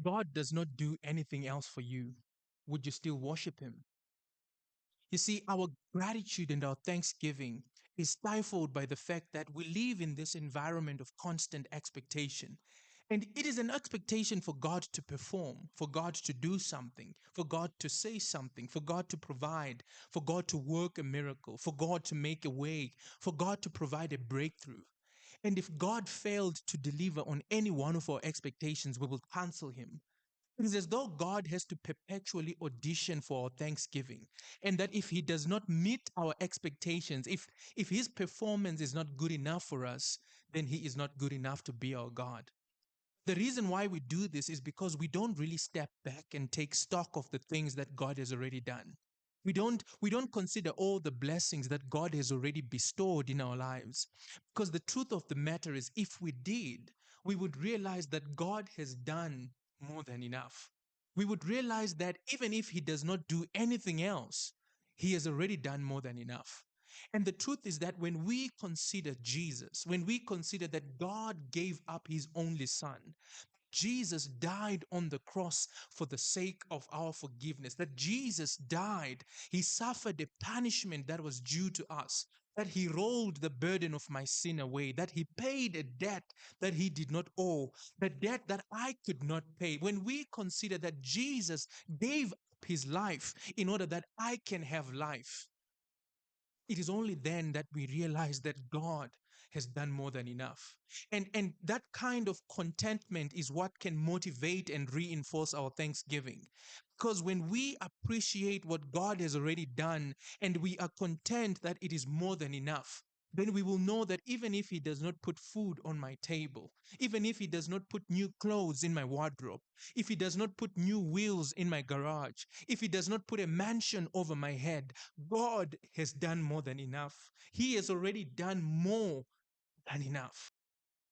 God does not do anything else for you, would you still worship Him? You see, our gratitude and our thanksgiving is stifled by the fact that we live in this environment of constant expectation. And it is an expectation for God to perform, for God to do something, for God to say something, for God to provide, for God to work a miracle, for God to make a way, for God to provide a breakthrough. And if God failed to deliver on any one of our expectations, we will cancel Him. It is as though God has to perpetually audition for our thanksgiving. And that if He does not meet our expectations, if His performance is not good enough for us, then He is not good enough to be our God. The reason why we do this is because we don't really step back and take stock of the things that God has already done. We don't consider all the blessings that God has already bestowed in our lives. Because the truth of the matter is, if we did, we would realize that God has done more than enough. We would realize that even if He does not do anything else, He has already done more than enough. And the truth is that when we consider Jesus, when we consider that God gave up His only Son, Jesus died on the cross for the sake of our forgiveness, that Jesus died, He suffered a punishment that was due to us, that He rolled the burden of my sin away, that He paid a debt that He did not owe, the debt that I could not pay. When we consider that Jesus gave up His life in order that I can have life, it is only then that we realize that God has done more than enough. And that kind of contentment is what can motivate and reinforce our thanksgiving. Because when we appreciate what God has already done and we are content that it is more than enough, then we will know that even if He does not put food on my table, even if He does not put new clothes in my wardrobe, if He does not put new wheels in my garage, if He does not put a mansion over my head, God has done more than enough. He has already done more than enough.